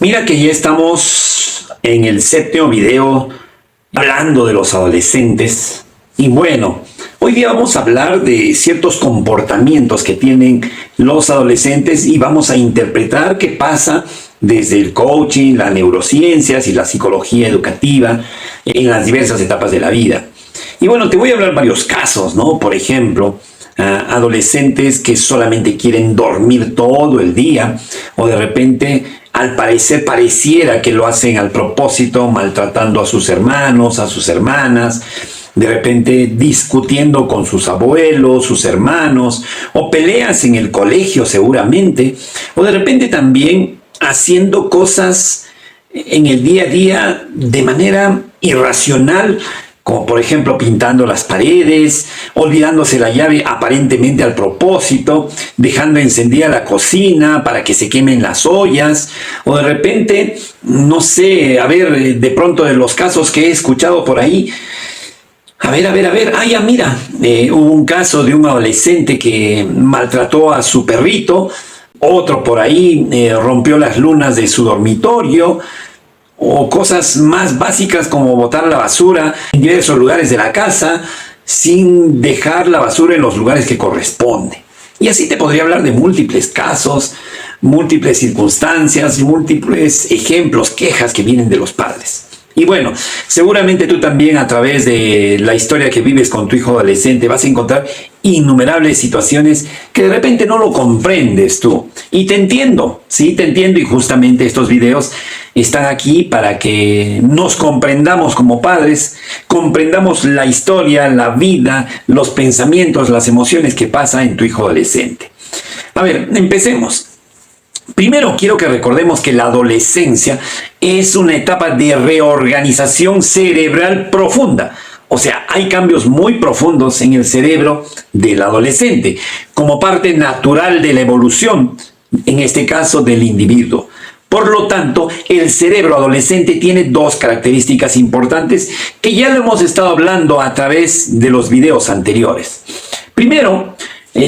Mira que ya estamos en el séptimo video hablando de los adolescentes. Y bueno, hoy día vamos a hablar de ciertos comportamientos que tienen los adolescentes y vamos a interpretar qué pasa desde el coaching, las neurociencias y la psicología educativa en las diversas etapas de la vida. Y bueno, te voy a hablar varios casos, ¿no? Por ejemplo, adolescentes que solamente quieren dormir todo el día o de repente al parecer pareciera que lo hacen al propósito, maltratando a sus hermanos, a sus hermanas, de repente discutiendo con sus abuelos, sus hermanos, o peleas en el colegio seguramente, o de repente también haciendo cosas en el día a día de manera irracional, como por ejemplo pintando las paredes, olvidándose la llave aparentemente al propósito, dejando encendida la cocina para que se quemen las ollas, o de repente, no sé, de pronto de los casos que he escuchado por ahí, ya mira, hubo un caso de un adolescente que maltrató a su perrito, otro por ahí rompió las lunas de su dormitorio, o cosas más básicas como botar la basura en diversos lugares de la casa sin dejar la basura en los lugares que corresponde. Y así te podría hablar de múltiples casos, múltiples circunstancias, múltiples ejemplos, quejas que vienen de los padres. Y bueno, seguramente tú también a través de la historia que vives con tu hijo adolescente vas a encontrar innumerables situaciones que de repente no lo comprendes tú. Y te entiendo, sí, te entiendo, y justamente estos videos están aquí para que nos comprendamos como padres, comprendamos la historia, la vida, los pensamientos, las emociones que pasa en tu hijo adolescente. A ver, empecemos. Primero quiero que recordemos que la adolescencia es una etapa de reorganización cerebral profunda. O sea, hay cambios muy profundos en el cerebro del adolescente, como parte natural de la evolución, en este caso del individuo. Por lo tanto, el cerebro adolescente tiene dos características importantes que ya lo hemos estado hablando a través de los videos anteriores. Primero,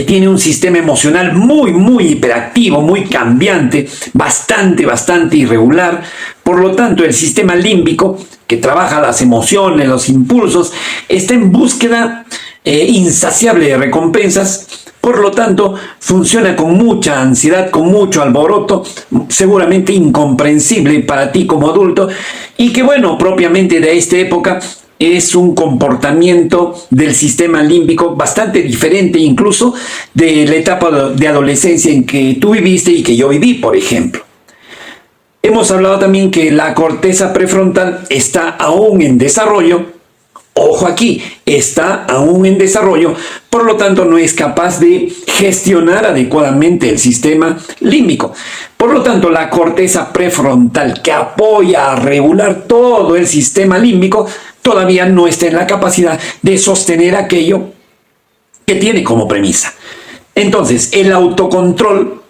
tiene un sistema emocional muy hiperactivo, muy cambiante, bastante irregular. Por lo tanto, el sistema límbico, que trabaja las emociones, los impulsos, está en búsqueda insaciable de recompensas. Por lo tanto, funciona con mucha ansiedad, con mucho alboroto, seguramente incomprensible para ti como adulto, y que bueno, propiamente de esta época, es un comportamiento del sistema límbico bastante diferente incluso de la etapa de adolescencia en que tú viviste y que yo viví, por ejemplo. Hemos hablado también que la corteza prefrontal está aún en desarrollo. Ojo aquí, está aún en desarrollo, por lo tanto no es capaz de gestionar adecuadamente el sistema límbico. Por lo tanto, la corteza prefrontal, que apoya a regular todo el sistema límbico, todavía no está en la capacidad de sostener aquello que tiene como premisa. Entonces, el autocontrol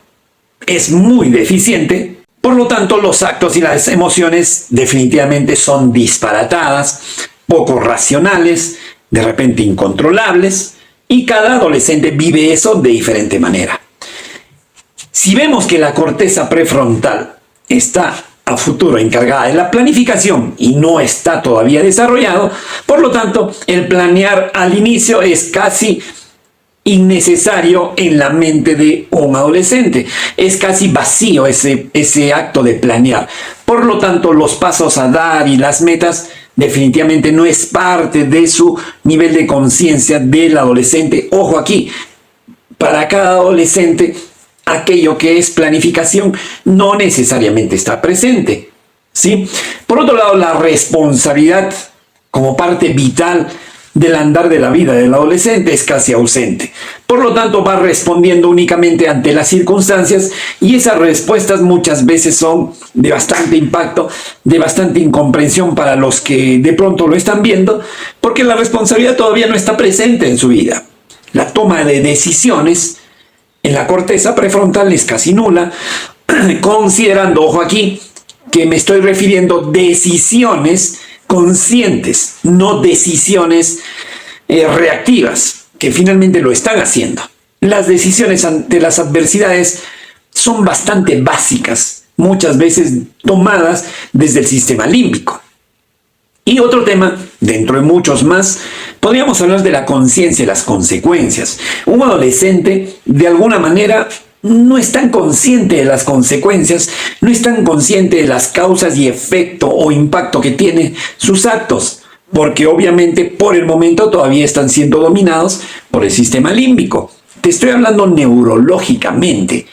es muy deficiente, por lo tanto, los actos y las emociones definitivamente son disparatadas, poco racionales, de repente incontrolables, y cada adolescente vive eso de diferente manera. Si vemos que la corteza prefrontal está a futuro encargada de la planificación y no está todavía desarrollado, por lo tanto, el planear al inicio es casi innecesario en la mente de un adolescente. Es casi vacío ese acto de planear. Por lo tanto, los pasos a dar y las metas definitivamente no es parte de su nivel de conciencia del adolescente. Ojo aquí, para cada adolescente, aquello que es planificación no necesariamente está presente, ¿sí? Por otro lado, la responsabilidad como parte vital del andar de la vida del adolescente es casi ausente. Por lo tanto, va respondiendo únicamente ante las circunstancias y esas respuestas muchas veces son de bastante impacto, de bastante incomprensión para los que de pronto lo están viendo, porque la responsabilidad todavía no está presente en su vida. La toma de decisiones en la corteza prefrontal es casi nula, considerando, ojo aquí, que me estoy refiriendo a decisiones conscientes, no decisiones reactivas, que finalmente lo están haciendo. Las decisiones ante las adversidades son bastante básicas muchas veces tomadas desde el sistema límbico. Y otro tema, dentro de muchos más, podríamos hablar de la conciencia y las consecuencias. Un adolescente, de alguna manera, no es tan consciente de las consecuencias, no es tan consciente de las causas y efecto o impacto que tienen sus actos, porque obviamente por el momento todavía están siendo dominados por el sistema límbico. Te estoy hablando neurológicamente.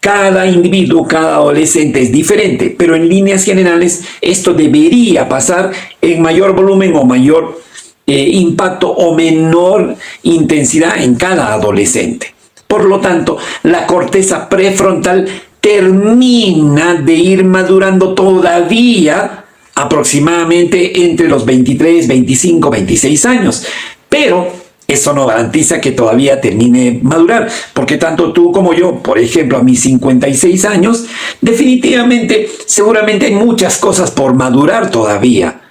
Cada individuo, cada adolescente es diferente, pero en líneas generales esto debería pasar en mayor volumen o mayor impacto o menor intensidad en cada adolescente. Por lo tanto, la corteza prefrontal termina de ir madurando todavía aproximadamente entre los 23, 25, 26 años. Pero eso no garantiza que todavía termine de madurar, porque tanto tú como yo, por ejemplo, a mis 56 años, definitivamente, seguramente hay muchas cosas por madurar todavía.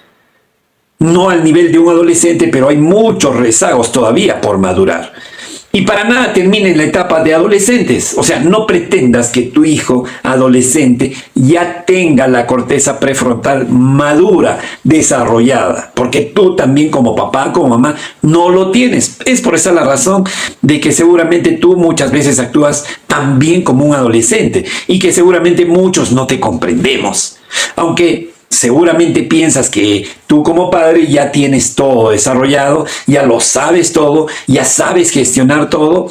No al nivel de un adolescente, pero hay muchos rezagos todavía por madurar. Y para nada termina en la etapa de adolescentes. O sea, no pretendas que tu hijo adolescente ya tenga la corteza prefrontal madura, desarrollada, porque tú también como papá, como mamá, no lo tienes. Es por esa la razón de que seguramente tú muchas veces actúas también como un adolescente y que seguramente muchos no te comprendemos. Aunque seguramente piensas que tú como padre ya tienes todo desarrollado, ya lo sabes todo, ya sabes gestionar todo,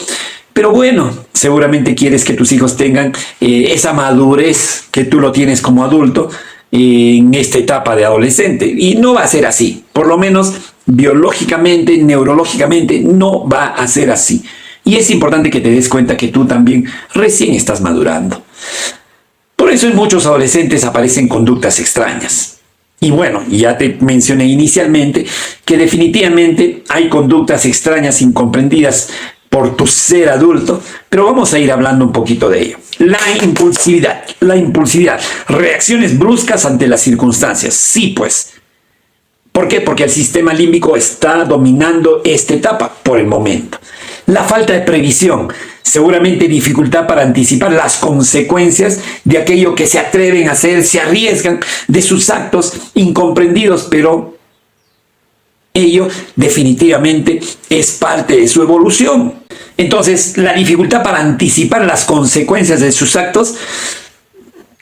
pero bueno, seguramente quieres que tus hijos tengan esa madurez que tú lo tienes como adulto en esta etapa de adolescente. Y no va a ser así, por lo menos biológicamente, neurológicamente, no va a ser así. Y es importante que te des cuenta que tú también recién estás madurando. Por eso en muchos adolescentes aparecen conductas extrañas. Y bueno, ya te mencioné inicialmente que definitivamente hay conductas extrañas incomprendidas por tu ser adulto, pero vamos a ir hablando un poquito de ello. La impulsividad, reacciones bruscas ante las circunstancias. Sí, pues. ¿Por qué? Porque el sistema límbico está dominando esta etapa por el momento. La falta de previsión, seguramente dificultad para anticipar las consecuencias de aquello que se atreven a hacer, se arriesgan de sus actos incomprendidos, pero ello definitivamente es parte de su evolución. Entonces, la dificultad para anticipar las consecuencias de sus actos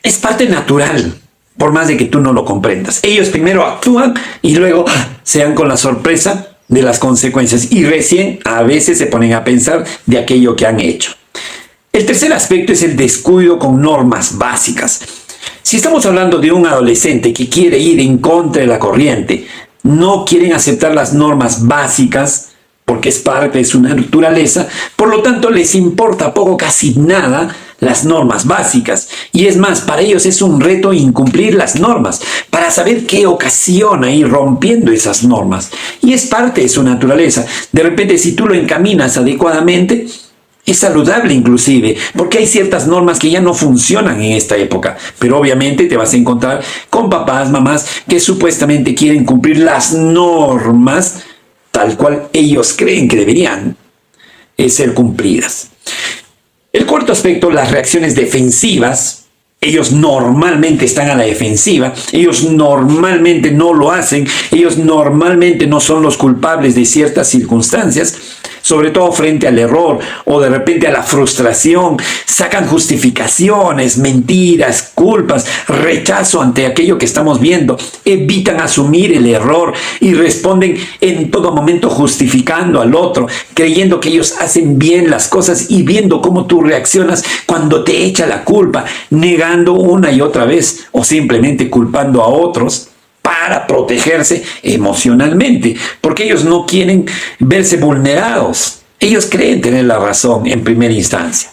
es parte natural, por más de que tú no lo comprendas. Ellos primero actúan y luego se dan con la sorpresa de las consecuencias y recién a veces se ponen a pensar de aquello que han hecho. El tercer aspecto es el descuido con normas básicas. Si estamos hablando de un adolescente que quiere ir en contra de la corriente, no quieren aceptar las normas básicas porque es parte de su naturaleza, por lo tanto les importa poco, casi nada, las normas básicas. Y es más, para ellos es un reto incumplir las normas, para saber qué ocasiona ir rompiendo esas normas. Y es parte de su naturaleza. De repente, si tú lo encaminas adecuadamente, es saludable inclusive, porque hay ciertas normas que ya no funcionan en esta época. Pero obviamente te vas a encontrar con papás, mamás, que supuestamente quieren cumplir las normas tal cual ellos creen que deberían ser cumplidas. El cuarto aspecto, las reacciones defensivas. Ellos normalmente están a la defensiva, ellos normalmente no lo hacen, ellos normalmente no son los culpables de ciertas circunstancias, sobre todo frente al error o de repente a la frustración. Sacan justificaciones, mentiras, culpas, rechazo ante aquello que estamos viendo, evitan asumir el error y responden en todo momento justificando al otro, creyendo que ellos hacen bien las cosas y viendo cómo tú reaccionas cuando te echa la culpa, negando una y otra vez o simplemente culpando a otros para protegerse emocionalmente, porque ellos no quieren verse vulnerados. Ellos creen tener la razón en primera instancia.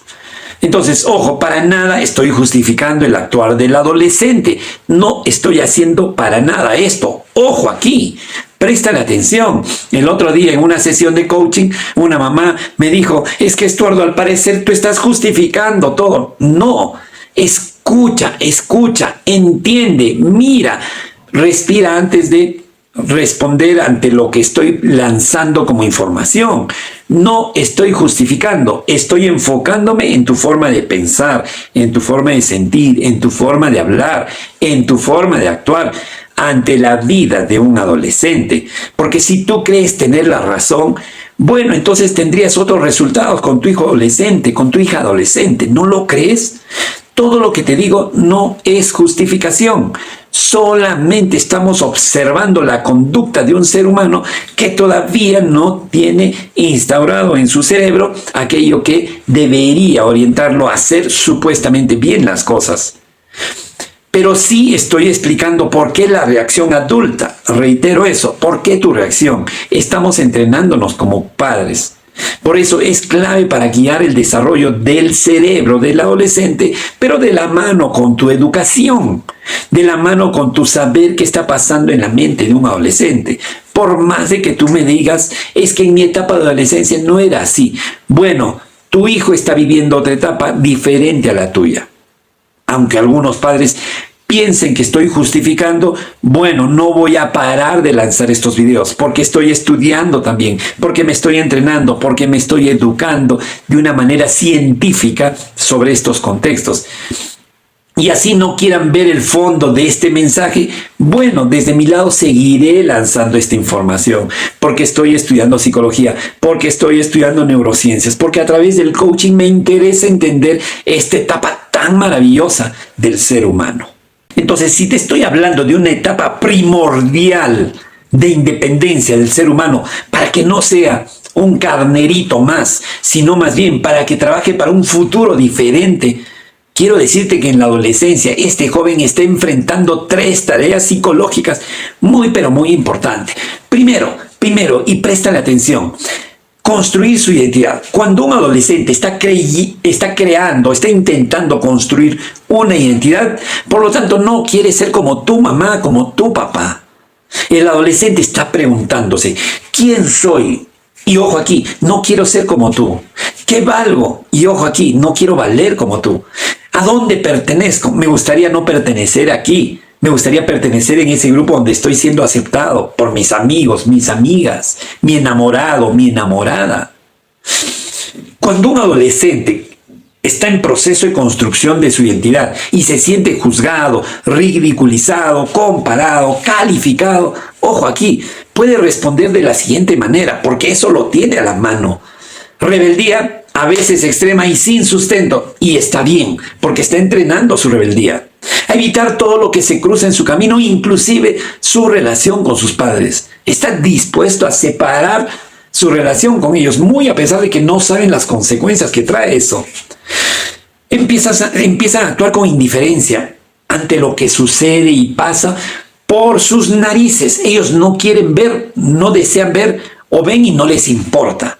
Entonces, ojo, para nada estoy justificando el actuar del adolescente. No estoy haciendo para nada esto. Ojo aquí. Presta atención. El otro día en una sesión de coaching, una mamá me dijo, es que Estuardo, al parecer tú estás justificando todo. No, escucha, entiende, mira, respira antes de responder ante lo que estoy lanzando como información. No estoy justificando, estoy enfocándome en tu forma de pensar, en tu forma de sentir, en tu forma de hablar, en tu forma de actuar ante la vida de un adolescente. Porque si tú crees tener la razón, bueno, entonces tendrías otros resultados con tu hijo adolescente, con tu hija adolescente. ¿No lo crees? Todo lo que te digo no es justificación. Solamente estamos observando la conducta de un ser humano que todavía no tiene instaurado en su cerebro aquello que debería orientarlo a hacer supuestamente bien las cosas. Pero sí estoy explicando por qué la reacción adulta. Reitero eso, ¿por qué tu reacción? Estamos entrenándonos como padres. Por eso es clave para guiar el desarrollo del cerebro del adolescente, pero de la mano con tu educación, de la mano con tu saber qué está pasando en la mente de un adolescente. Por más de que tú me digas, es que en mi etapa de adolescencia no era así. Bueno, tu hijo está viviendo otra etapa diferente a la tuya. Aunque algunos padres piensen que estoy justificando, bueno, no voy a parar de lanzar estos videos porque estoy estudiando también, porque me estoy entrenando, porque me estoy educando de una manera científica sobre estos contextos. Y así no quieran ver el fondo de este mensaje, bueno, desde mi lado seguiré lanzando esta información, porque estoy estudiando psicología, porque estoy estudiando neurociencias, porque a través del coaching me interesa entender esta etapa tan maravillosa del ser humano. Entonces, si te estoy hablando de una etapa primordial de independencia del ser humano, para que no sea un carnerito más, sino más bien para que trabaje para un futuro diferente, quiero decirte que en la adolescencia este joven está enfrentando 3 tareas psicológicas muy pero muy importantes. Primero, y préstale atención, construir su identidad. Cuando un adolescente está intentando construir una identidad, por lo tanto no quiere ser como tu mamá, como tu papá. El adolescente está preguntándose, ¿quién soy? Y ojo aquí, no quiero ser como tú. ¿Qué valgo? Y ojo aquí, no quiero valer como tú. ¿A dónde pertenezco? Me gustaría no pertenecer aquí. Me gustaría pertenecer en ese grupo donde estoy siendo aceptado por mis amigos, mis amigas, mi enamorado, mi enamorada. Cuando un adolescente está en proceso de construcción de su identidad y se siente juzgado, ridiculizado, comparado, calificado, ojo aquí, puede responder de la siguiente manera, porque eso lo tiene a la mano. Rebeldía, a veces extrema y sin sustento, y está bien, porque está entrenando su rebeldía. A evitar todo lo que se cruza en su camino, inclusive su relación con sus padres. Está dispuesto a separar su relación con ellos, muy a pesar de que no saben las consecuencias que trae eso. Empiezan a actuar con indiferencia ante lo que sucede y pasa por sus narices. Ellos no quieren ver, no desean ver, o ven y no les importa,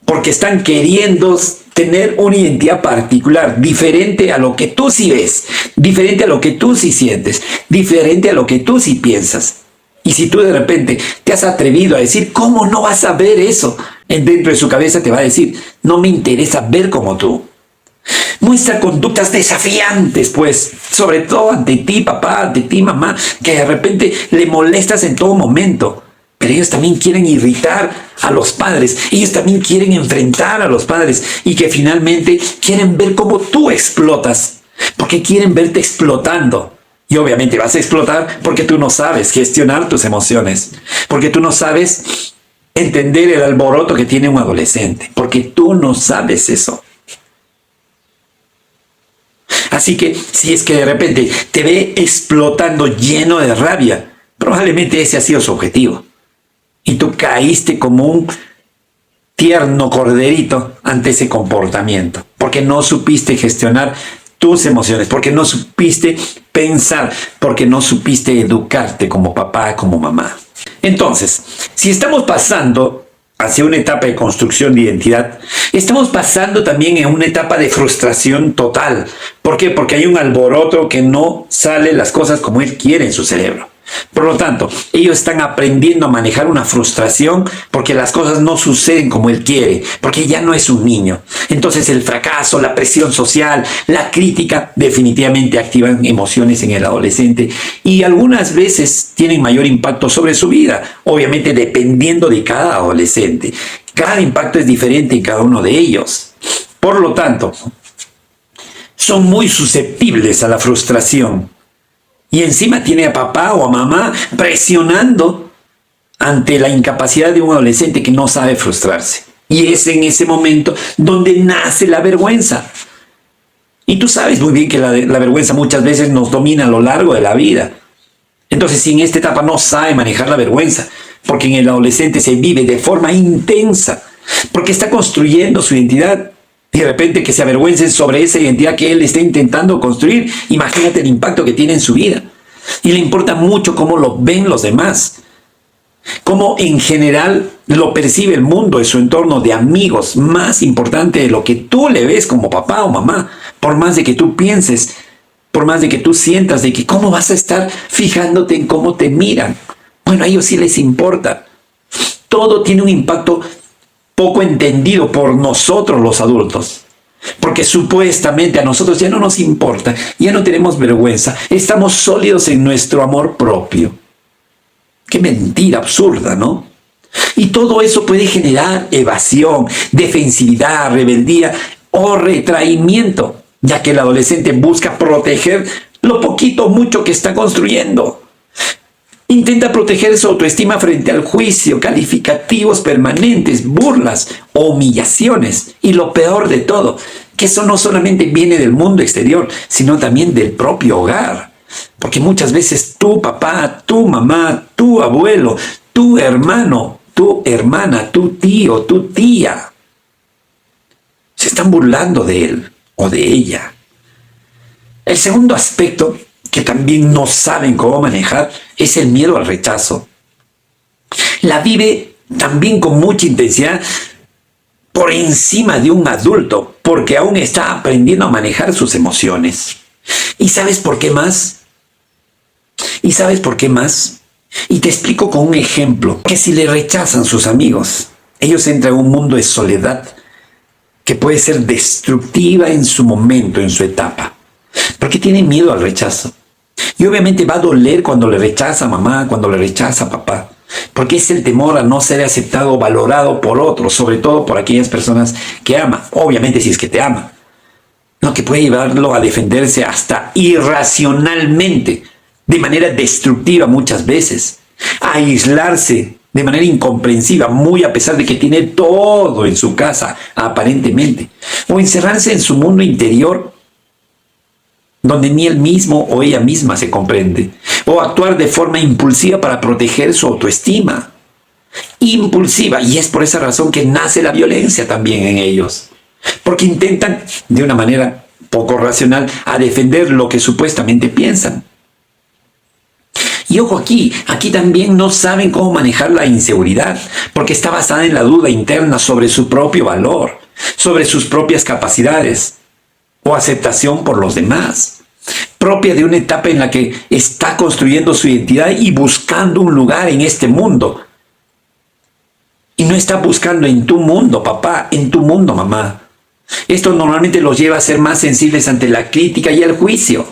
porque están queriendo tener una identidad particular, diferente a lo que tú sí ves, diferente a lo que tú sí sientes, diferente a lo que tú sí piensas. Y si tú de repente te has atrevido a decir, ¿cómo no vas a ver eso? Dentro de su cabeza te va a decir, no me interesa ver como tú. Muestra conductas desafiantes, pues, sobre todo ante ti, papá, ante ti, mamá, que de repente le molestas en todo momento. Pero ellos también quieren irritar a los padres, ellos también quieren enfrentar a los padres y que finalmente quieren ver cómo tú explotas, porque quieren verte explotando. Y obviamente vas a explotar porque tú no sabes gestionar tus emociones, porque tú no sabes entender el alboroto que tiene un adolescente, porque tú no sabes eso. Así que si es que de repente te ve explotando lleno de rabia, probablemente ese ha sido su objetivo. Y tú caíste como un tierno corderito ante ese comportamiento, porque no supiste gestionar tus emociones, porque no supiste pensar, porque no supiste educarte como papá, como mamá. Entonces, si estamos pasando hacia una etapa de construcción de identidad, estamos pasando también en una etapa de frustración total. ¿Por qué? Porque hay un alboroto que no sale las cosas como él quiere en su cerebro. Por lo tanto, ellos están aprendiendo a manejar una frustración porque las cosas no suceden como él quiere, porque ya no es un niño. Entonces el fracaso, la presión social, la crítica definitivamente activan emociones en el adolescente y algunas veces tienen mayor impacto sobre su vida, obviamente dependiendo de cada adolescente. Cada impacto es diferente en cada uno de ellos. Por lo tanto, son muy susceptibles a la frustración. Y encima tiene a papá o a mamá presionando ante la incapacidad de un adolescente que no sabe frustrarse. Y es en ese momento donde nace la vergüenza. Y tú sabes muy bien que la vergüenza muchas veces nos domina a lo largo de la vida. Entonces, si en esta etapa no sabe manejar la vergüenza, porque en el adolescente se vive de forma intensa, porque está construyendo su identidad, y de repente que se avergüencen sobre esa identidad que él está intentando construir, imagínate el impacto que tiene en su vida. Y le importa mucho cómo lo ven los demás, cómo en general lo percibe el mundo en su entorno de amigos, más importante de lo que tú le ves como papá o mamá, por más de que tú pienses, por más de que tú sientas de que cómo vas a estar fijándote en cómo te miran. Bueno, a ellos sí les importa. Todo tiene un impacto poco entendido por nosotros los adultos. Porque supuestamente a nosotros ya no nos importa, ya no tenemos vergüenza, estamos sólidos en nuestro amor propio. Qué mentira absurda, ¿no? Y todo eso puede generar evasión, defensividad, rebeldía o retraimiento, ya que el adolescente busca proteger lo poquito o mucho que está construyendo. Intenta proteger su autoestima frente al juicio, calificativos permanentes, burlas o humillaciones. Y lo peor de todo, que eso no solamente viene del mundo exterior, sino también del propio hogar. Porque muchas veces tu papá, tu mamá, tu abuelo, tu hermano, tu hermana, tu tío, tu tía, se están burlando de él o de ella. El segundo aspecto que también no saben cómo manejar es el miedo al rechazo. La vive también con mucha intensidad por encima de un adulto, porque aún está aprendiendo a manejar sus emociones. ¿Y sabes por qué más? ¿Y sabes por qué más? Y te explico con un ejemplo, que si le rechazan sus amigos, ellos entran en un mundo de soledad que puede ser destructiva en su momento, en su etapa, porque tienen miedo al rechazo. Y obviamente va a doler cuando le rechaza a mamá, cuando le rechaza a papá, porque es el temor a no ser aceptado o valorado por otros, sobre todo por aquellas personas que ama, obviamente si es que te ama, lo que puede llevarlo a defenderse hasta irracionalmente, de manera destructiva muchas veces, a aislarse de manera incomprensiva, muy a pesar de que tiene todo en su casa, aparentemente, o encerrarse en su mundo interior, donde ni él mismo o ella misma se comprende, o actuar de forma impulsiva para proteger su autoestima. Impulsiva, y es por esa razón que nace la violencia también en ellos, porque intentan, de una manera poco racional, a defender lo que supuestamente piensan. Y ojo aquí también no saben cómo manejar la inseguridad, porque está basada en la duda interna sobre su propio valor, sobre sus propias capacidades o aceptación por los demás, propia de una etapa en la que está construyendo su identidad y buscando un lugar en este mundo. Y no está buscando en tu mundo, papá, en tu mundo, mamá. Esto normalmente los lleva a ser más sensibles ante la crítica y el juicio.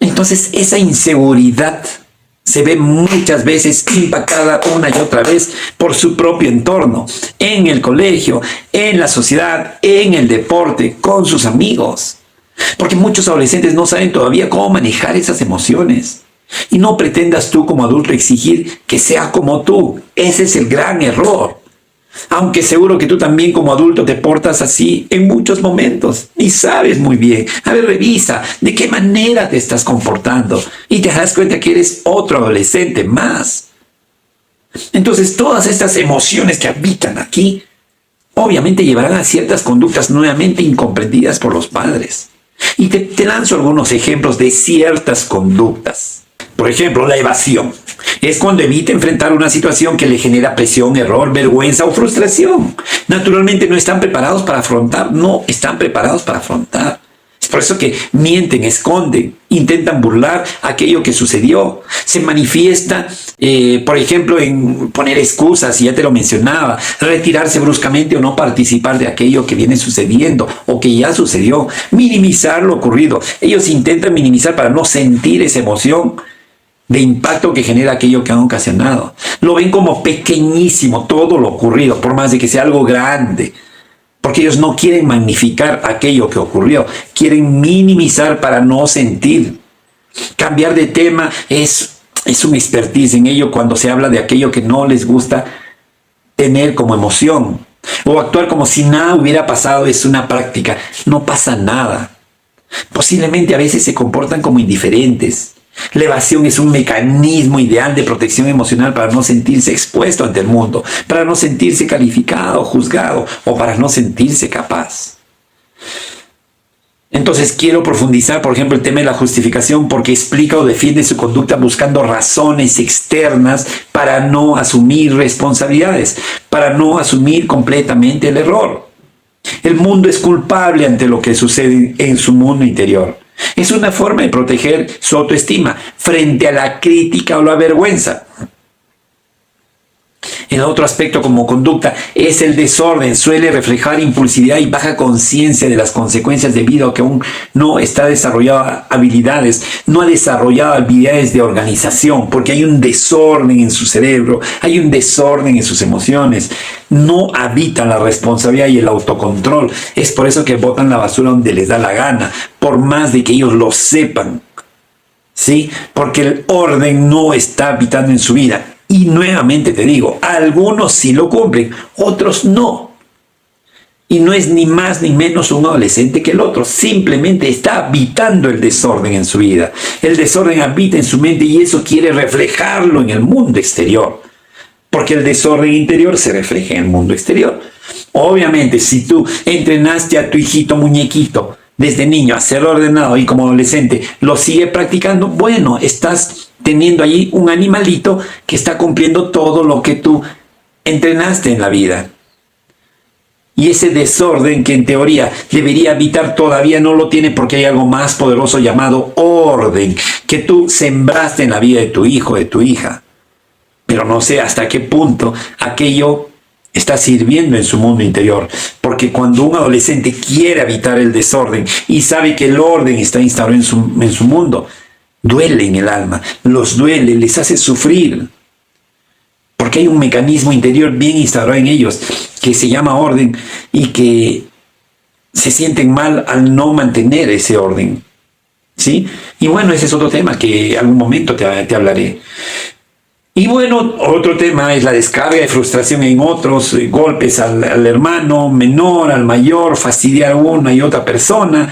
Entonces esa inseguridad se ve muchas veces impactada una y otra vez por su propio entorno, en el colegio, en la sociedad, en el deporte, con sus amigos. Porque muchos adolescentes no saben todavía cómo manejar esas emociones. Y no pretendas tú como adulto exigir que sea como tú. Ese es el gran error. Aunque seguro que tú también como adulto te portas así en muchos momentos. Y sabes muy bien. A ver, revisa de qué manera te estás comportando. Y te das cuenta que eres otro adolescente más. Entonces todas estas emociones que habitan aquí, obviamente llevarán a ciertas conductas nuevamente incomprendidas por los padres. Y te lanzo algunos ejemplos de ciertas conductas. Por ejemplo, la evasión. Es cuando evita enfrentar una situación que le genera presión, error, vergüenza o frustración. Naturalmente no están preparados para afrontar. Es por eso que mienten, esconden, intentan burlar aquello que sucedió. Se manifiesta, por ejemplo, en poner excusas, y ya te lo mencionaba, retirarse bruscamente o no participar de aquello que viene sucediendo o que ya sucedió. Minimizar lo ocurrido. Ellos intentan minimizar para no sentir esa emoción. de impacto que genera aquello que han ocasionado. Lo ven como pequeñísimo todo lo ocurrido, por más de que sea algo grande. Porque ellos no quieren magnificar aquello que ocurrió, quieren minimizar para no sentir. Cambiar de tema es un expertise en ello cuando se habla de aquello que no les gusta tener como emoción. O actuar como si nada hubiera pasado es una práctica. No pasa nada. Posiblemente a veces se comportan como indiferentes. La evasión es un mecanismo ideal de protección emocional para no sentirse expuesto ante el mundo, para no sentirse calificado, juzgado o para no sentirse capaz. Entonces quiero profundizar, por ejemplo, el tema de la justificación porque explica o defiende su conducta buscando razones externas para no asumir responsabilidades, para no asumir completamente el error. El mundo es culpable ante lo que sucede en su mundo interior. Es una forma de proteger su autoestima frente a la crítica o la vergüenza. El otro aspecto como conducta es el desorden. Suele reflejar impulsividad y baja conciencia de las consecuencias debido a que aún no está desarrollado habilidades, no ha desarrollado habilidades de organización, porque hay un desorden en su cerebro, hay un desorden en sus emociones. No habitan la responsabilidad y el autocontrol. Es por eso que botan la basura donde les da la gana, por más de que ellos lo sepan. ¿Sí? Porque el orden no está habitando en su vida. Y nuevamente te digo, algunos sí lo cumplen, otros no. Y no es ni más ni menos un adolescente que el otro, simplemente está habitando el desorden en su vida. El desorden habita en su mente y eso quiere reflejarlo en el mundo exterior. Porque el desorden interior se refleja en el mundo exterior. Obviamente, si tú entrenaste a tu hijito muñequito desde niño a ser ordenado y como adolescente lo sigue practicando, bueno, estás teniendo allí un animalito que está cumpliendo todo lo que tú entrenaste en la vida. Y ese desorden que en teoría debería habitar todavía no lo tiene porque hay algo más poderoso llamado orden, que tú sembraste en la vida de tu hijo, de tu hija. Pero no sé hasta qué punto aquello está sirviendo en su mundo interior. Porque cuando un adolescente quiere habitar el desorden y sabe que el orden está instaurado en su mundo, duele en el alma, los duele, les hace sufrir. Porque hay un mecanismo interior bien instaurado en ellos que se llama orden y que se sienten mal al no mantener ese orden. ¿Sí? Y bueno, ese es otro tema que algún momento te hablaré. Y bueno, otro tema es la descarga de frustración en otros, golpes al hermano menor, al mayor, fastidiar a una y otra persona,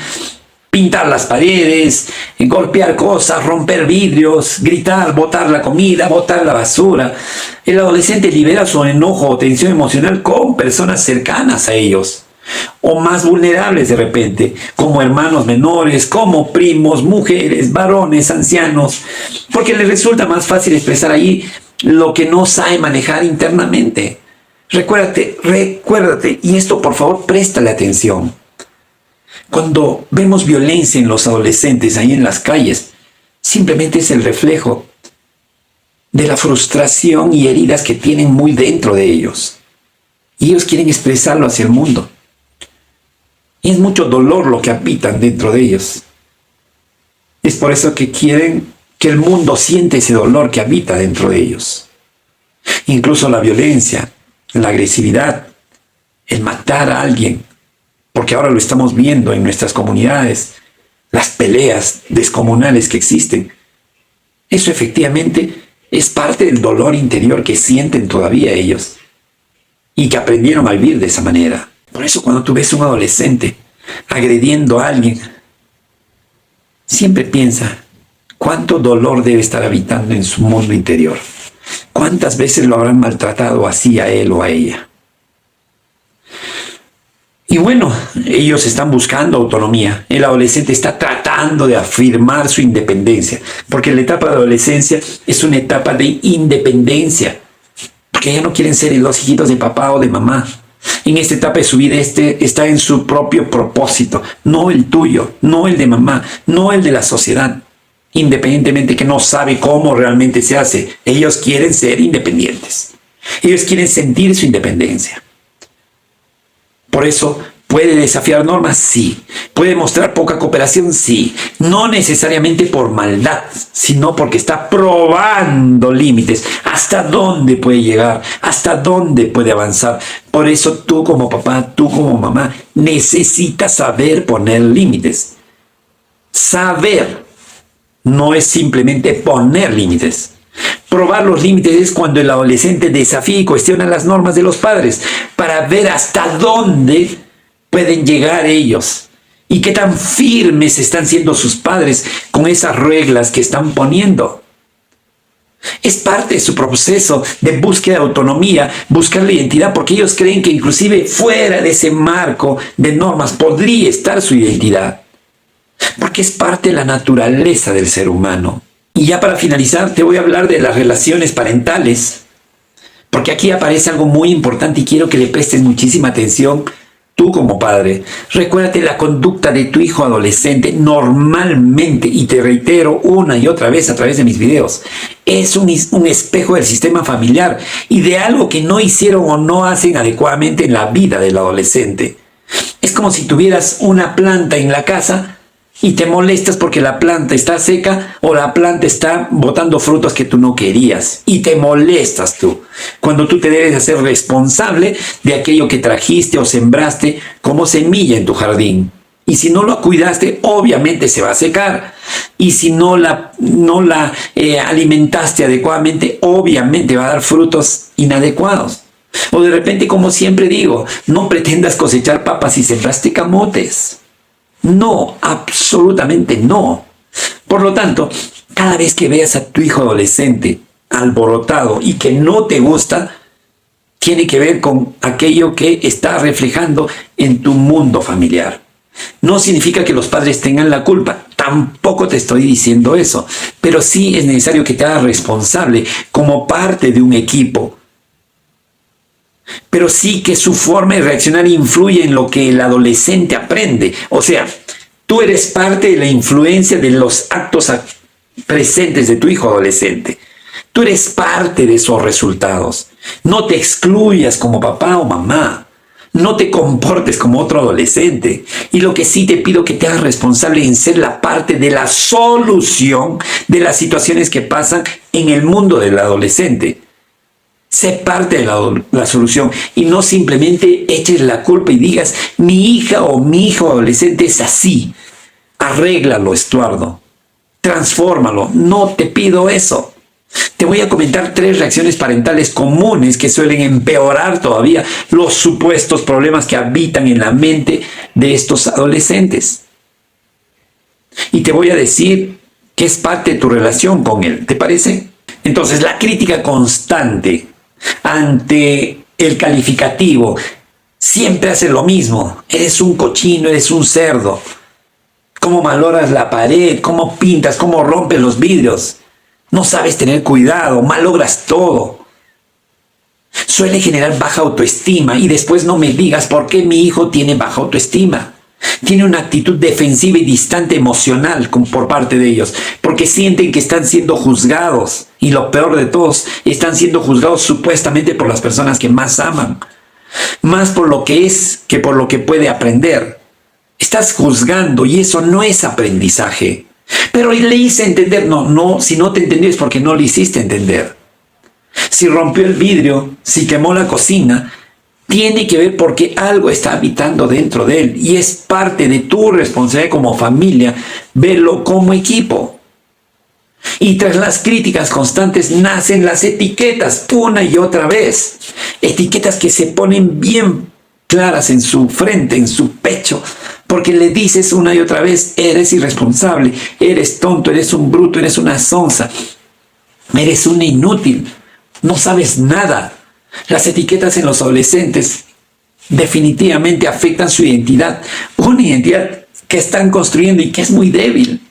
pintar las paredes, golpear cosas, romper vidrios, gritar, botar la comida, botar la basura. El adolescente libera su enojo o tensión emocional con personas cercanas a ellos, o más vulnerables de repente, como hermanos menores, como primos, mujeres, varones, ancianos, porque les resulta más fácil expresar ahí lo que no sabe manejar internamente. Recuérdate, y esto por favor préstale atención. Cuando vemos violencia en los adolescentes ahí en las calles, simplemente es el reflejo de la frustración y heridas que tienen muy dentro de ellos. Y ellos quieren expresarlo hacia el mundo. Y es mucho dolor lo que habitan dentro de ellos. Es por eso que quieren que el mundo siente ese dolor que habita dentro de ellos. Incluso la violencia, la agresividad, el matar a alguien, porque ahora lo estamos viendo en nuestras comunidades, las peleas descomunales que existen. Eso efectivamente es parte del dolor interior que sienten todavía ellos y que aprendieron a vivir de esa manera. Por eso cuando tú ves a un adolescente agrediendo a alguien, siempre piensa cuánto dolor debe estar habitando en su mundo interior. ¿Cuántas veces lo habrán maltratado así a él o a ella? Y bueno, ellos están buscando autonomía. El adolescente está tratando de afirmar su independencia, porque la etapa de adolescencia es una etapa de independencia, porque ya no quieren ser los hijitos de papá o de mamá. En esta etapa de su vida está en su propio propósito, no el tuyo, no el de mamá, no el de la sociedad. Independientemente que no sabe cómo realmente se hace, ellos quieren ser independientes. Ellos quieren sentir su independencia. Por eso ¿Puede desafiar normas? Sí. ¿Puede mostrar poca cooperación? Sí. No necesariamente por maldad, sino porque está probando límites. ¿Hasta dónde puede llegar? ¿Hasta dónde puede avanzar? Por eso tú como papá, tú como mamá, necesitas saber poner límites. Saber no es simplemente poner límites. Probar los límites es cuando el adolescente desafía y cuestiona las normas de los padres para ver hasta dónde pueden llegar ellos y qué tan firmes están siendo sus padres con esas reglas que están poniendo. Es parte de su proceso de búsqueda de autonomía, buscar la identidad, porque ellos creen que inclusive fuera de ese marco de normas podría estar su identidad, porque es parte de la naturaleza del ser humano. Y ya para finalizar, te voy a hablar de las relaciones parentales, porque aquí aparece algo muy importante y quiero que le prestes muchísima atención tú como padre. Recuérdate la conducta de tu hijo adolescente normalmente, y te reitero una y otra vez a través de mis videos, es un espejo del sistema familiar y de algo que no hicieron o no hacen adecuadamente en la vida del adolescente. Es como si tuvieras una planta en la casa y te molestas porque la planta está seca o la planta está botando frutos que tú no querías. Y te molestas tú, cuando tú te debes hacer responsable de aquello que trajiste o sembraste como semilla en tu jardín. Y si no lo cuidaste, obviamente se va a secar. Y si no la alimentaste adecuadamente, obviamente va a dar frutos inadecuados. O de repente, como siempre digo, no pretendas cosechar papas si sembraste camotes. No, absolutamente no. Por lo tanto, cada vez que veas a tu hijo adolescente alborotado y que no te gusta, tiene que ver con aquello que está reflejando en tu mundo familiar. No significa que los padres tengan la culpa, tampoco te estoy diciendo eso, pero sí es necesario que te hagas responsable como parte de un equipo. Pero sí que su forma de reaccionar influye en lo que el adolescente aprende. O sea, tú eres parte de la influencia de los actos presentes de tu hijo adolescente. Tú eres parte de esos resultados. No te excluyas como papá o mamá. No te comportes como otro adolescente. Y lo que sí te pido que te hagas responsable en ser la parte de la solución de las situaciones que pasan en el mundo del adolescente. Sé parte de la solución y no simplemente eches la culpa y digas, mi hija o mi hijo adolescente es así. Arréglalo, Estuardo. Transfórmalo. No te pido eso. Te voy a comentar 3 reacciones parentales comunes que suelen empeorar todavía los supuestos problemas que habitan en la mente de estos adolescentes. Y te voy a decir que es parte de tu relación con él. ¿Te parece? Entonces, la crítica constante ante el calificativo, siempre hace lo mismo. Eres un cochino, eres un cerdo. ¿Cómo maloras la pared? ¿Cómo pintas? ¿Cómo rompes los vidrios? No sabes tener cuidado, malogras todo. Suele generar baja autoestima y después no me digas por qué mi hijo tiene baja autoestima. Tiene una actitud defensiva y distante emocional por parte de ellos, porque sienten que están siendo juzgados. Y lo peor de todos, están siendo juzgados supuestamente por las personas que más aman. Más por lo que es que por lo que puede aprender. Estás juzgando y eso no es aprendizaje. Pero le hice entender. No, si no te entendió es porque no le hiciste entender. Si rompió el vidrio, si quemó la cocina, tiene que ver porque algo está habitando dentro de él y es parte de tu responsabilidad como familia verlo como equipo. Y tras las críticas constantes nacen las etiquetas una y otra vez. Etiquetas que se ponen bien claras en su frente, en su pecho, porque le dices una y otra vez, eres irresponsable, eres tonto, eres un bruto, eres una sonsa, eres un inútil, no sabes nada. Las etiquetas en los adolescentes definitivamente afectan su identidad, una identidad que están construyendo y que es muy débil.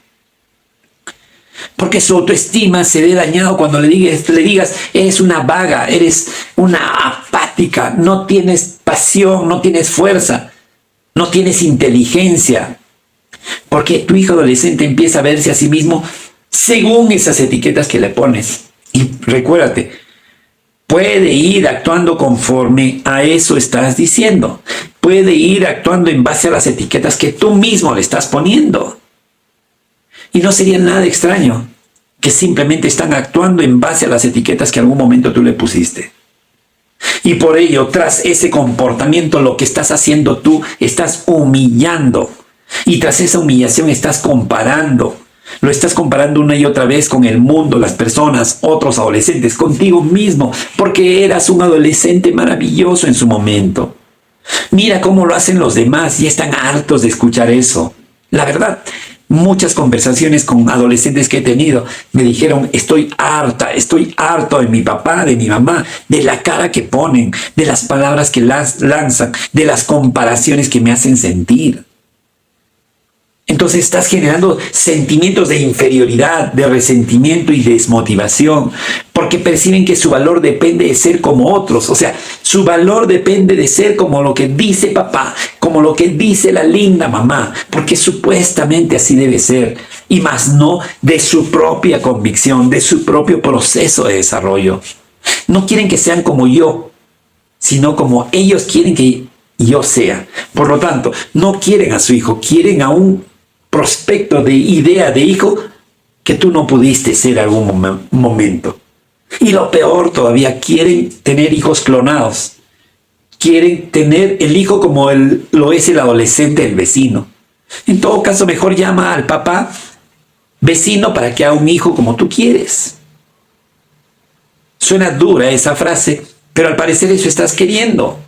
Porque su autoestima se ve dañado cuando le digas, eres una vaga, eres una apática, no tienes pasión, no tienes fuerza, no tienes inteligencia. Porque tu hijo adolescente empieza a verse a sí mismo según esas etiquetas que le pones. Y recuérdate, puede ir actuando conforme a eso estás diciendo. Puede ir actuando en base a las etiquetas que tú mismo le estás poniendo. Y no sería nada extraño que simplemente están actuando en base a las etiquetas que en algún momento tú le pusiste. Y por ello, tras ese comportamiento, lo que estás haciendo tú, estás humillando. Y tras esa humillación estás comparando. Lo estás comparando una y otra vez con el mundo, las personas, otros adolescentes, contigo mismo, porque eras un adolescente maravilloso en su momento. Mira cómo lo hacen los demás y están hartos de escuchar eso. La verdad, muchas conversaciones con adolescentes que he tenido me dijeron, estoy harto de mi papá, de mi mamá, de la cara que ponen, de las palabras que lanzan, de las comparaciones que me hacen sentir. Entonces estás generando sentimientos de inferioridad, de resentimiento y desmotivación, porque perciben que su valor depende de ser como otros. O sea, su valor depende de ser como lo que dice papá, como lo que dice la linda mamá, porque supuestamente así debe ser, y más no de su propia convicción, de su propio proceso de desarrollo. No quieren que sean como yo, sino como ellos quieren que yo sea. Por lo tanto, no quieren a su hijo, quieren a un prospecto de idea de hijo que tú no pudiste ser en algún momento. Y lo peor todavía, quieren tener hijos clonados. Quieren tener el hijo como lo es el adolescente del vecino. En todo caso, mejor llama al papá vecino para que haga un hijo como tú quieres. Suena dura esa frase, pero al parecer eso estás queriendo.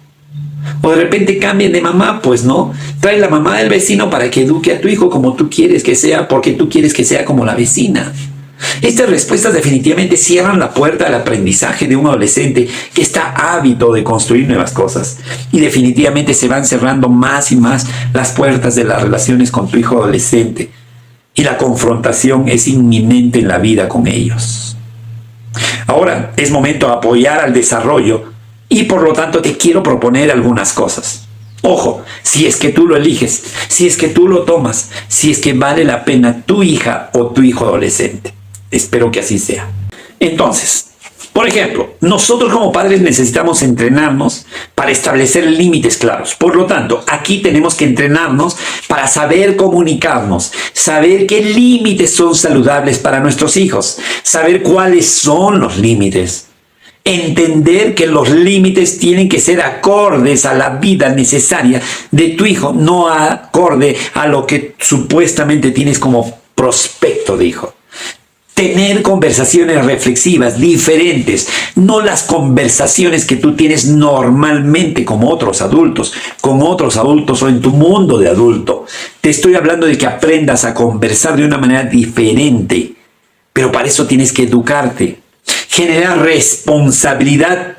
O de repente cambien de mamá, pues no. Trae la mamá del vecino para que eduque a tu hijo como tú quieres que sea, porque tú quieres que sea como la vecina. Estas respuestas definitivamente cierran la puerta al aprendizaje de un adolescente que está ávido de construir nuevas cosas. Y definitivamente se van cerrando más y más las puertas de las relaciones con tu hijo adolescente. Y la confrontación es inminente en la vida con ellos. Ahora es momento de apoyar al desarrollo. Y por lo tanto te quiero proponer algunas cosas. Ojo, si es que tú lo eliges, si es que tú lo tomas, si es que vale la pena tu hija o tu hijo adolescente. Espero que así sea. Entonces, por ejemplo, nosotros como padres necesitamos entrenarnos para establecer límites claros. Por lo tanto, aquí tenemos que entrenarnos para saber comunicarnos, saber qué límites son saludables para nuestros hijos, saber cuáles son los límites. Entender que los límites tienen que ser acordes a la vida necesaria de tu hijo, no acorde a lo que supuestamente tienes como prospecto de hijo. Tener conversaciones reflexivas, diferentes, no las conversaciones que tú tienes normalmente con otros adultos o en tu mundo de adulto. Te estoy hablando de que aprendas a conversar de una manera diferente, pero para eso tienes que educarte. Generar responsabilidad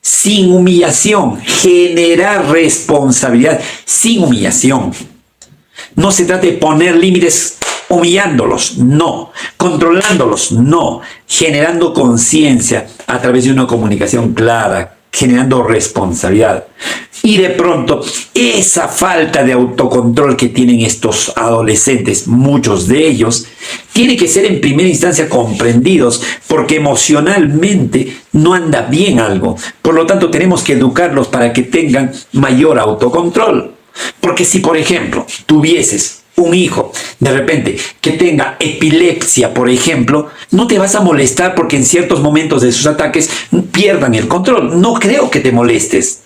sin humillación. Generar responsabilidad sin humillación. No se trata de poner límites humillándolos, no. Controlándolos, no. Generando conciencia a través de una comunicación clara, generando responsabilidad. Y de pronto, esa falta de autocontrol que tienen estos adolescentes, muchos de ellos, tiene que ser en primera instancia comprendidos porque emocionalmente no anda bien algo. Por lo tanto, tenemos que educarlos para que tengan mayor autocontrol. Porque si, por ejemplo, tuvieses un hijo de repente que tenga epilepsia, por ejemplo, no te vas a molestar porque en ciertos momentos de sus ataques pierdan el control. No creo que te molestes.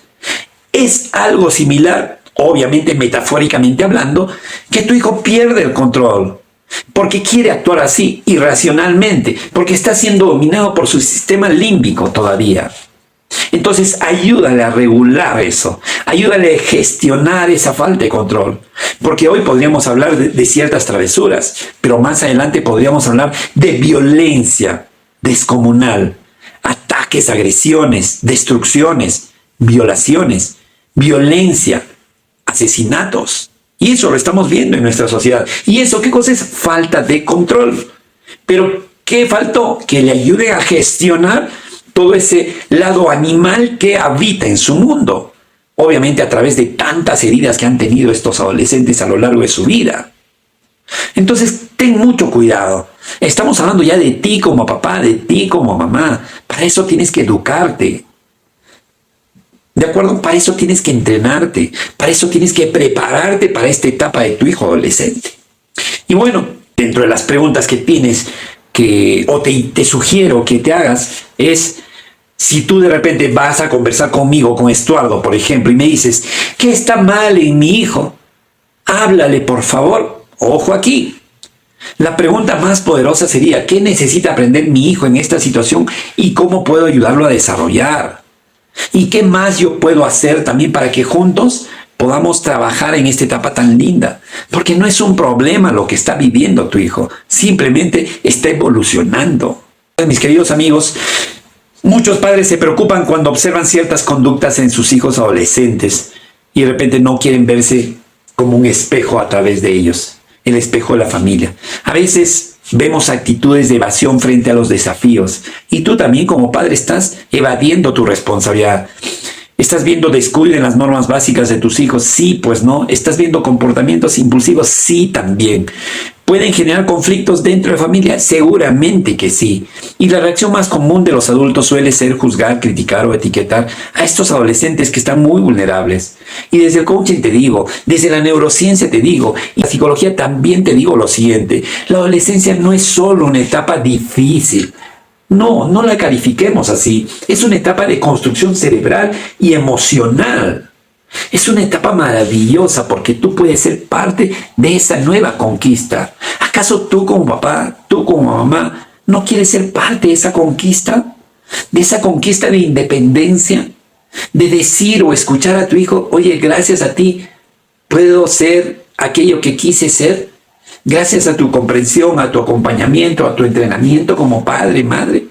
Es algo similar, obviamente metafóricamente hablando, que tu hijo pierde el control porque quiere actuar así irracionalmente, porque está siendo dominado por su sistema límbico todavía. Entonces ayúdale a regular eso, ayúdale a gestionar esa falta de control, porque hoy podríamos hablar de ciertas travesuras, pero más adelante podríamos hablar de violencia descomunal, ataques, agresiones, destrucciones, violaciones, violencia, asesinatos. Y eso lo estamos viendo en nuestra sociedad. ¿Y eso qué cosa es? Falta de control. Pero ¿qué faltó? Que le ayude a gestionar todo ese lado animal que habita en su mundo. Obviamente a través de tantas heridas que han tenido estos adolescentes a lo largo de su vida. Entonces, ten mucho cuidado. Estamos hablando ya de ti como papá, de ti como mamá. Para eso tienes que educarte. ¿De acuerdo? Para eso tienes que entrenarte, para eso tienes que prepararte para esta etapa de tu hijo adolescente. Y bueno, dentro de las preguntas que tienes te sugiero que te hagas es, si tú de repente vas a conversar conmigo, con Estuardo, por ejemplo, y me dices, ¿qué está mal en mi hijo? Háblale, por favor. Ojo aquí. La pregunta más poderosa sería, ¿qué necesita aprender mi hijo en esta situación y cómo puedo ayudarlo a desarrollar? ¿Y qué más yo puedo hacer también para que juntos podamos trabajar en esta etapa tan linda? Porque no es un problema lo que está viviendo tu hijo, simplemente está evolucionando. Mis queridos amigos, muchos padres se preocupan cuando observan ciertas conductas en sus hijos adolescentes y de repente no quieren verse como un espejo a través de ellos, el espejo de la familia. A veces vemos actitudes de evasión frente a los desafíos y tú también como padre estás evadiendo tu responsabilidad. ¿Estás viendo descuido en las normas básicas de tus hijos? Sí, pues no. ¿Estás viendo comportamientos impulsivos? Sí, también. ¿Pueden generar conflictos dentro de familia? Seguramente que sí. Y la reacción más común de los adultos suele ser juzgar, criticar o etiquetar a estos adolescentes que están muy vulnerables. Y desde el coaching te digo, desde la neurociencia te digo, y la psicología también te digo lo siguiente: la adolescencia no es solo una etapa difícil. No, no la califiquemos así. Es una etapa de construcción cerebral y emocional. Es una etapa maravillosa porque tú puedes ser parte de esa nueva conquista. ¿Acaso tú como papá, tú como mamá, no quieres ser parte de esa conquista? De esa conquista de independencia, de decir o escuchar a tu hijo, oye, gracias a ti puedo ser aquello que quise ser. Gracias a tu comprensión, a tu acompañamiento, a tu entrenamiento como padre, madre.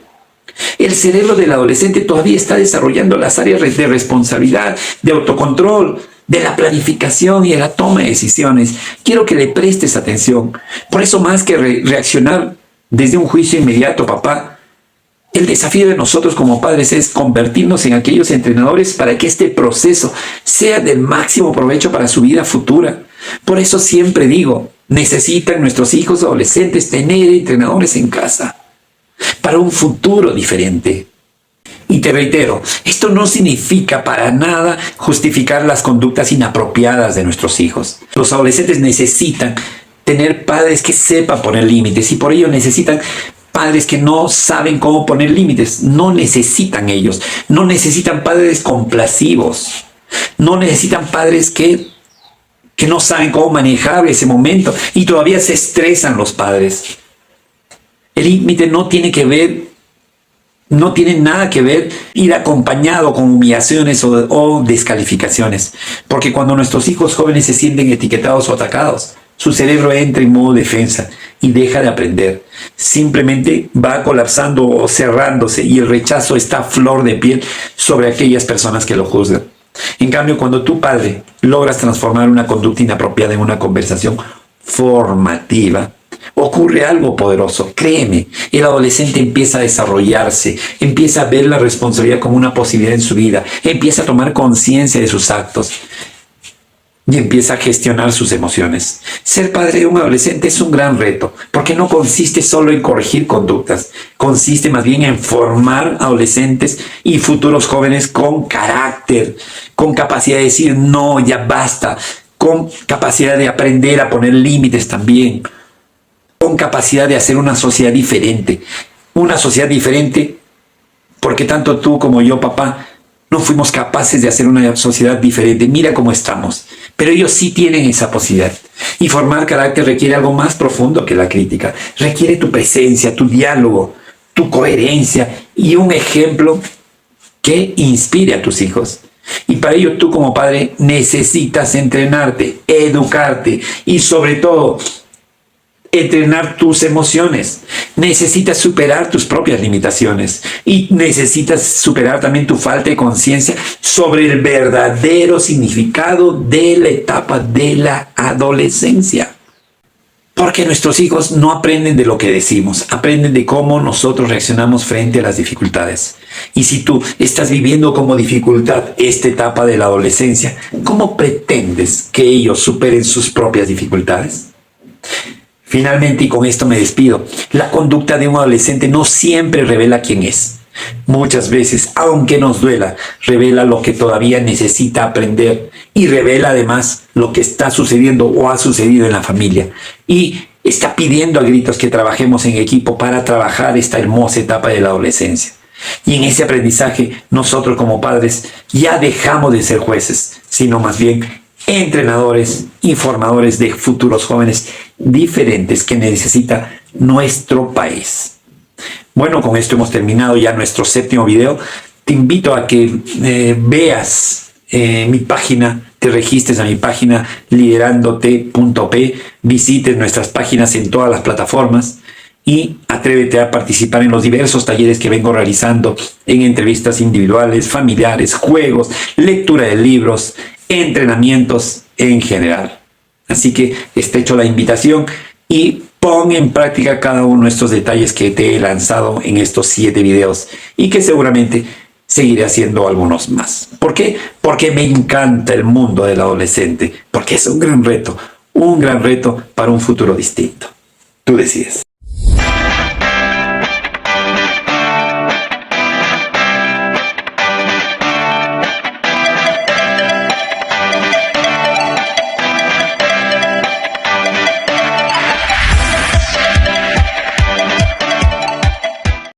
El cerebro del adolescente todavía está desarrollando las áreas de responsabilidad, de autocontrol, de la planificación y de la toma de decisiones. Quiero que le prestes atención. Por eso, más que reaccionar desde un juicio inmediato, papá, el desafío de nosotros como padres es convertirnos en aquellos entrenadores para que este proceso sea del máximo provecho para su vida futura. Por eso siempre digo, necesitan nuestros hijos adolescentes tener entrenadores en casa para un futuro diferente. Y te reitero, esto no significa para nada justificar las conductas inapropiadas de nuestros hijos. Los adolescentes necesitan tener padres que sepan poner límites y por ello necesitan padres que no saben cómo poner límites. No necesitan ellos, no necesitan padres complacivos, no necesitan padres que no saben cómo manejar ese momento y todavía se estresan los padres. El límite no tiene nada que ver ir acompañado con humillaciones o descalificaciones, porque cuando nuestros hijos jóvenes se sienten etiquetados o atacados, su cerebro entra en modo defensa y deja de aprender. Simplemente va colapsando o cerrándose y el rechazo está a flor de piel sobre aquellas personas que lo juzgan. En cambio, cuando tu padre logras transformar una conducta inapropiada en una conversación formativa, ocurre algo poderoso. Créeme, el adolescente empieza a desarrollarse, empieza a ver la responsabilidad como una posibilidad en su vida, empieza a tomar conciencia de sus actos y empieza a gestionar sus emociones. Ser padre de un adolescente es un gran reto, porque no consiste solo en corregir conductas, consiste más bien en formar adolescentes y futuros jóvenes con carácter, con capacidad de decir no, ya basta, con capacidad de aprender a poner límites también, con capacidad de hacer una sociedad diferente porque tanto tú como yo, papá, no fuimos capaces de hacer una sociedad diferente. Mira cómo estamos. Pero ellos sí tienen esa posibilidad. Y formar carácter requiere algo más profundo que la crítica. Requiere tu presencia, tu diálogo, tu coherencia y un ejemplo que inspire a tus hijos. Y para ello tú como padre necesitas entrenarte, educarte y sobre todo entrenar tus emociones. Necesitas superar tus propias limitaciones y necesitas superar también tu falta de conciencia sobre el verdadero significado de la etapa de la adolescencia. Porque nuestros hijos no aprenden de lo que decimos, aprenden de cómo nosotros reaccionamos frente a las dificultades. Y si tú estás viviendo como dificultad esta etapa de la adolescencia, ¿cómo pretendes que ellos superen sus propias dificultades? Finalmente, y con esto me despido, la conducta de un adolescente no siempre revela quién es. Muchas veces, aunque nos duela, revela lo que todavía necesita aprender y revela además lo que está sucediendo o ha sucedido en la familia. Y está pidiendo a gritos que trabajemos en equipo para trabajar esta hermosa etapa de la adolescencia. Y en ese aprendizaje, nosotros como padres ya dejamos de ser jueces, sino más bien entrenadores y formadores de futuros jóvenes diferentes que necesita nuestro país. Bueno, con esto hemos terminado ya nuestro 7º video. Te invito a que veas mi página, te registres a mi página liderandote.p, visites nuestras páginas en todas las plataformas y atrévete a participar en los diversos talleres que vengo realizando en entrevistas individuales, familiares, juegos, lectura de libros, entrenamientos en general. Así que está hecho la invitación y pon en práctica cada uno de estos detalles que te he lanzado en estos 7 videos y que seguramente seguiré haciendo algunos más. ¿Por qué? Porque me encanta el mundo del adolescente, porque es un gran reto para un futuro distinto. Tú decides.